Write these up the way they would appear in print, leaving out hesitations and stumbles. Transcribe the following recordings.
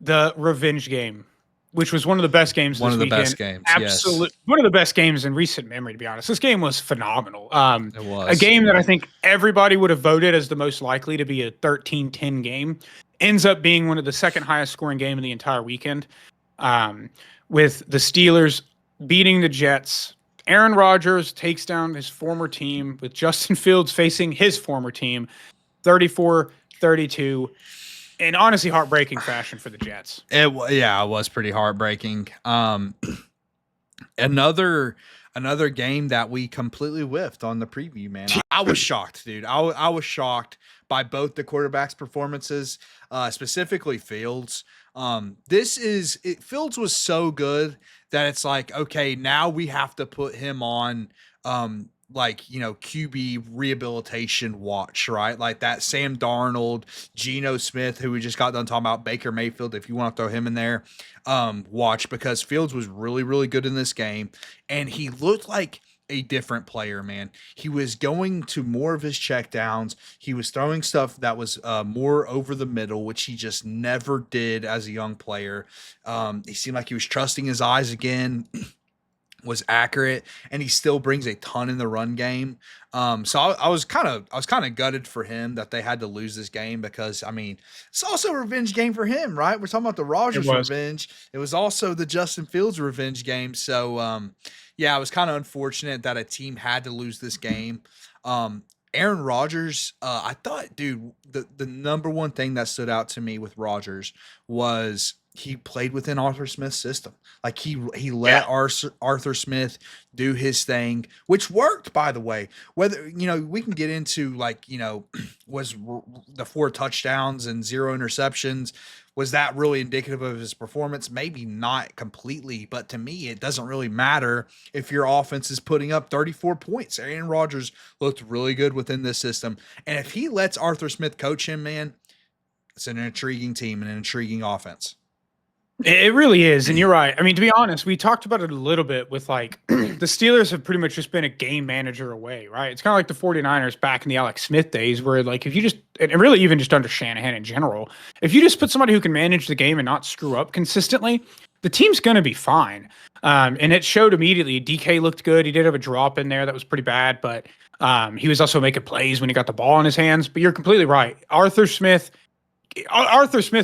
the revenge game, which was one of the best games One this of the weekend. best games, Absolute, yes. one of the best games in recent memory, to be honest. This game was phenomenal. It A was. game that I think everybody would have voted as the most likely to be a 13-10 game ends up being one of the second highest scoring game in the entire weekend. With the Steelers beating the Jets. Aaron Rodgers takes down his former team with Justin Fields facing his former team 34-32 in honestly heartbreaking fashion for the Jets. It was pretty heartbreaking. Another game that we completely whiffed on the preview, man. I was shocked, dude. I was shocked by both the quarterbacks' performances, specifically Fields. Fields was so good that it's like, okay, now we have to put him on QB rehabilitation watch, right? Like that Sam Darnold, Geno Smith, who we just got done talking about, Baker Mayfield, if you want to throw him in there, watch, because Fields was really, really good in this game. And he looked like a different player, man. He was going to more of his checkdowns. He was throwing stuff that was more over the middle, which he just never did as a young player. He seemed like he was trusting his eyes again. Was accurate, and he still brings a ton in the run game. So I was kind of gutted for him that they had to lose this game, because I mean, it's also a revenge game for him, right? We're talking about the Rodgers revenge. It was also the Justin Fields revenge game. So yeah, it was kind of unfortunate that a team had to lose this game. Aaron Rodgers, I thought, dude, the number one thing that stood out to me with Rodgers was he played within Arthur Smith's system. Like he let Arthur Smith do his thing, which worked, by the way. Whether, we can get into was the 4 touchdowns and 0 interceptions, was that really indicative of his performance? Maybe not completely, but to me, it doesn't really matter if your offense is putting up 34 points. Aaron Rodgers looked really good within this system. And if he lets Arthur Smith coach him, man, it's an intriguing team and an intriguing offense. It really is. And you're right. I mean, to be honest, we talked about it a little bit with the Steelers have pretty much just been a game manager away, right? It's kind of like the 49ers back in the Alex Smith days, where if you just, and really even just under Shanahan in general, if you just put somebody who can manage the game and not screw up consistently, the team's going to be fine. And it showed immediately. DK looked good. He did have a drop in there that was pretty bad, but he was also making plays when he got the ball in his hands. But you're completely right. Arthur Smith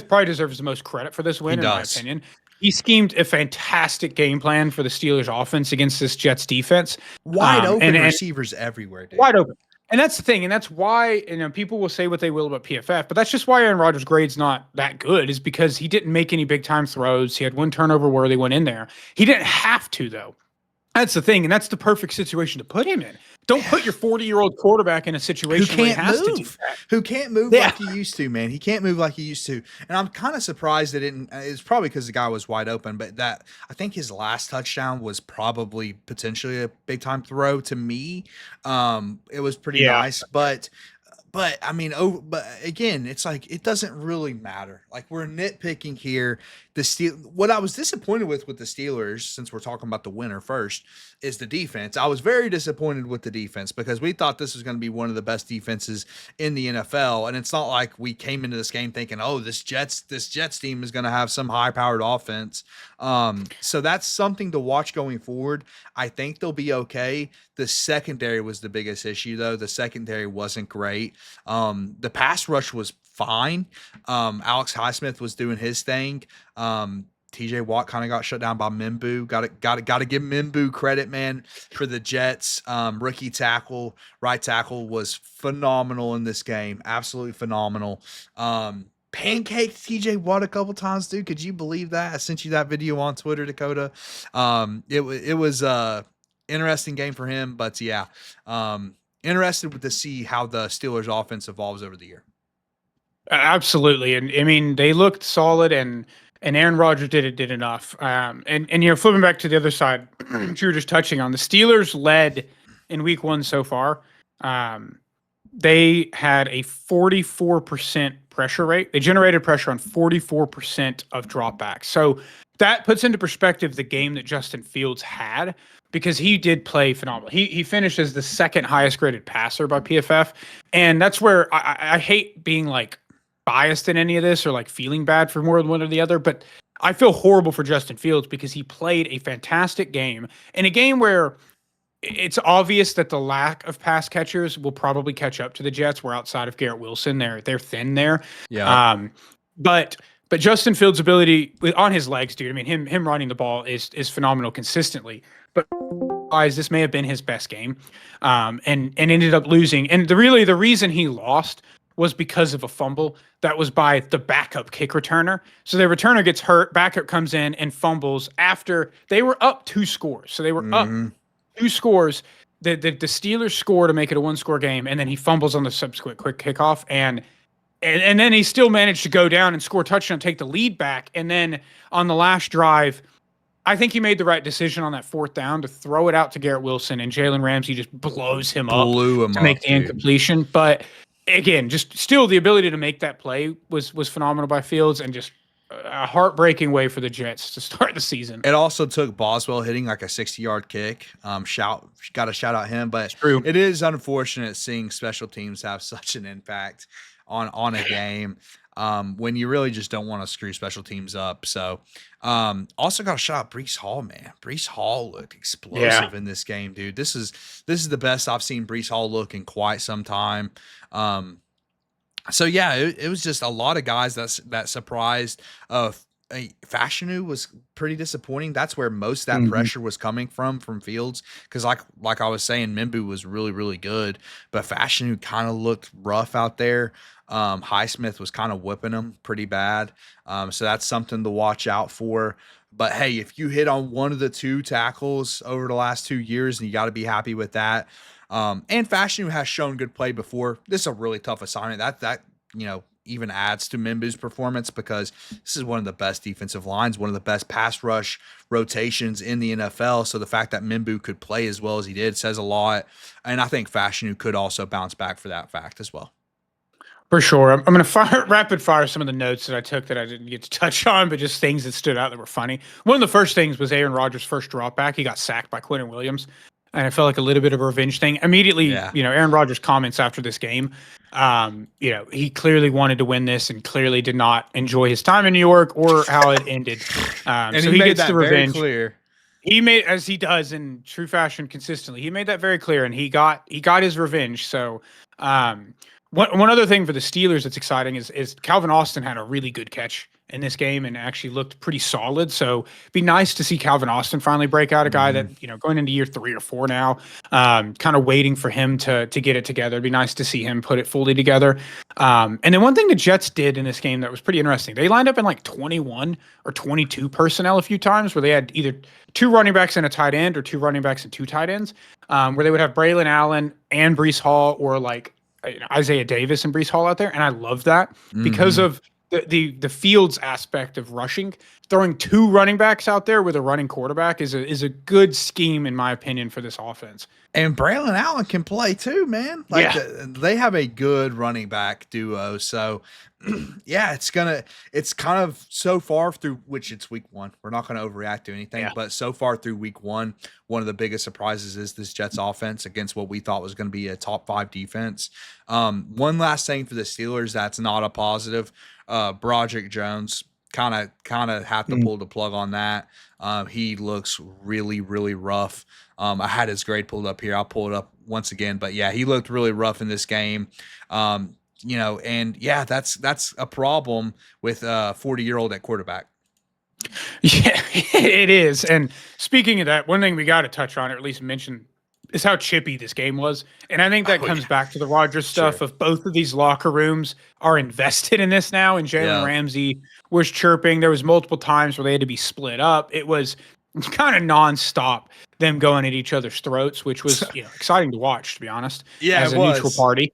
probably deserves the most credit for this win, in my opinion. He schemed a fantastic game plan for the Steelers offense against this Jets defense. Wide open receivers everywhere, dude. Wide open. And that's the thing. And that's why, people will say what they will about PFF, but that's just why Aaron Rodgers' grade's not that good, is because he didn't make any big time throws. He had 1 turnover where they went in there. He didn't have to, though. That's the thing. And that's the perfect situation to put him in. Don't put your 40-year-old quarterback in a situation where he has to do that. Who can't move like he used to, man. He can't move like he used to. And I'm kind of surprised that it's probably because the guy was wide open, but that I think his last touchdown was probably potentially a big time throw to me. It was pretty nice, but I mean, but again, it's like, it doesn't really matter. Like, we're nitpicking here. What I was disappointed with the Steelers, since we're talking about the winner first, is the defense. I was very disappointed with the defense because we thought this was going to be one of the best defenses in the NFL. And it's not like we came into this game thinking, oh, this Jets team is going to have some high powered offense. So that's something to watch going forward. I think they'll be okay. The secondary was the biggest issue, though. The secondary wasn't great. The pass rush was fine. Alex Highsmith was doing his thing. TJ Watt kind of got shut down by Mimbu. Got to give Mimbu credit, man, for the Jets. Rookie tackle, right tackle was phenomenal in this game. Absolutely phenomenal. Pancaked TJ Watt a couple times, dude. Could you believe that? I sent you that video on Twitter, Dakota. It was interesting game for him, but yeah, interested to see how the Steelers offense evolves over the year. Absolutely. And I mean, they looked solid, and Aaron Rodgers did enough. And flipping back to the other side, which you were just touching on, the Steelers led in week 1 so far. They had a 44% pressure rate. They generated pressure on 44% of dropbacks. So that puts into perspective the game that Justin Fields had, because he did play phenomenal. He finished as the 2nd highest graded passer by PFF. And that's where I hate being like, biased in any of this or like feeling bad for more than one or the other, but I feel horrible for Justin Fields because he played a fantastic game in a game where it's obvious that the lack of pass catchers will probably catch up to the Jets. Where outside of Garrett Wilson, they're thin there. Yeah. But Justin Fields' ability on his legs, dude. I mean, him running the ball is phenomenal consistently. But this may have been his best game, and ended up losing. And the reason he lost was because of a fumble that was by the backup kick returner. So the returner gets hurt, backup comes in and fumbles after they were up 2 scores. So they were up 2 scores. The Steelers score to make it a 1-score game, and then he fumbles on the subsequent quick kickoff, and then he still managed to go down and score a touchdown, take the lead back. And then on the last drive, I think he made the right decision on that 4th down to throw it out to Garrett Wilson, and Jalen Ramsey just blows him up to make the incompletion. But again, just still the ability to make that play was phenomenal by Fields, and just a heartbreaking way for the Jets to start the season. It also took Boswell hitting like a 60-yard kick. Got to shout out him, but it is unfortunate seeing special teams have such an impact on a game when you really just don't want to screw special teams up. So also got to shout out Breece Hall, man. Breece Hall looked explosive in this game, dude. This is the best I've seen Breece Hall look in quite some time. So yeah, it was just a lot of guys that surprised. Fashanu was pretty disappointing. That's where most of that pressure was coming from Fields, because like I was saying, Mimbu was really, really good, but Fashanu kind of looked rough out there. Highsmith was kind of whipping him pretty bad. So that's something to watch out for. But hey, if you hit on one of the 2 tackles over the last 2 years, and you got to be happy with that. And Fashanu has shown good play before. This is a really tough assignment. That even adds to Mimbu's performance, because this is one of the best defensive lines, one of the best pass rush rotations in the NFL. So the fact that Mimbu could play as well as he did says a lot. And I think Fashanu could also bounce back for that fact as well. For sure. I'm going to rapid fire some of the notes that I took that I didn't get to touch on, but just things that stood out that were funny. One of the first things was Aaron Rodgers' first drop back. He got sacked by Quentin Williams, and I felt like a little bit of a revenge thing. Immediately, Aaron Rodgers' comments after this game, he clearly wanted to win this and clearly did not enjoy his time in New York or how it ended. And so he gets the revenge. Very clear. He made, as he does in true fashion consistently, he made that very clear, and he got his revenge. So one other thing for the Steelers that's exciting is Calvin Austin had a really good catch in this game and actually looked pretty solid. So it'd be nice to see Calvin Austin finally break out, a guy that, going into year 3 or 4 now, kind of waiting for him to get it together. It'd be nice to see him put it fully together. And then one thing the Jets did in this game that was pretty interesting, they lined up in like 21 or 22 personnel a few times, where they had either 2 running backs and a tight end or 2 running backs and 2 tight ends, where they would have Braylon Allen and Breece Hall, or like Isaiah Davis and Breece Hall out there. And I love that because of the Fields aspect of rushing. Throwing 2 running backs out there with a running quarterback is a good scheme, in my opinion, for this offense. And Braylon Allen can play too, man. They have a good running back duo. So yeah, it's kind of so far through, which it's week 1. We're not going to overreact to anything, but so far through week 1, one of the biggest surprises is this Jets offense against what we thought was going to be a top 5 defense. One last thing for the Steelers that's not a positive, Broderick Jones kind of have to pull the plug on that. He looks really, really rough. I had his grade pulled up here. I'll pull it up once again, but yeah, he looked really rough in this game. And yeah, that's a problem with a 40-year-old at quarterback. Yeah, it is. And speaking of that, one thing we got to touch on, or at least mention, is how chippy this game was. And I think that comes back to the Rodgers stuff of both of these locker rooms are invested in this now. And Jalen Ramsey was chirping. There was multiple times where they had to be split up. It was kind of nonstop, them going at each other's throats, which was exciting to watch, to be honest. Yeah, as a neutral party.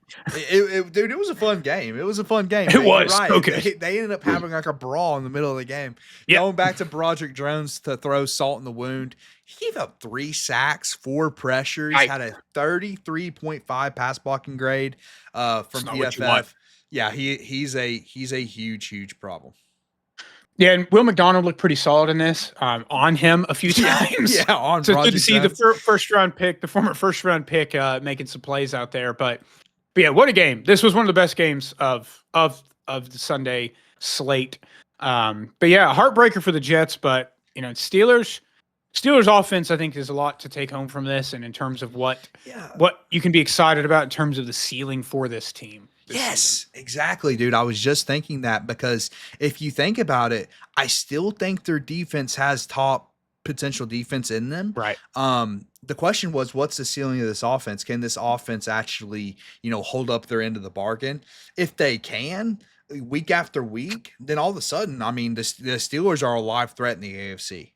Dude, it was a fun game. It was a fun game. It was. Right. Okay. They ended up having like a brawl in the middle of the game. Going back to Broderick Jones to throw salt in the wound. He gave up 3 sacks, 4 pressures, had a 33.5 pass blocking grade from PFF. Yeah, he's a huge problem. Yeah, and Will McDonald looked pretty solid in this. On him a few times. On so it's good to see the first round pick, the former first round pick, making some plays out there. But yeah, what a game! This was one of the best games of of the Sunday slate. But yeah, heartbreaker for the Jets, but Steelers offense, I think, is a lot to take home from this, and in terms of what you can be excited about in terms of the ceiling for this team. Yes, exactly, dude. I was just thinking that, because if you think about it, I still think their defense has top potential defense in them. Right. The question was, what's the ceiling of this offense? Can this offense actually, hold up their end of the bargain? If they can, week after week, then all of a sudden, I mean, the Steelers are a live threat in the AFC.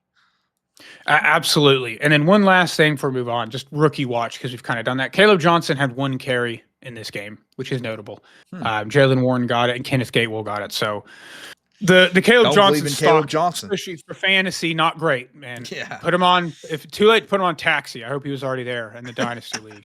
Absolutely. And then one last thing before we move on, just rookie watch, because we've kind of done that. Caleb Johnson had 1 carry in this game, which is notable. Jalen Warren got it, and Kenneth Gatewell got it. So the Caleb Johnson stock, especially for fantasy, not great, man. Yeah. Put him on, if too late, put him on taxi. I hope he was already there in the dynasty league.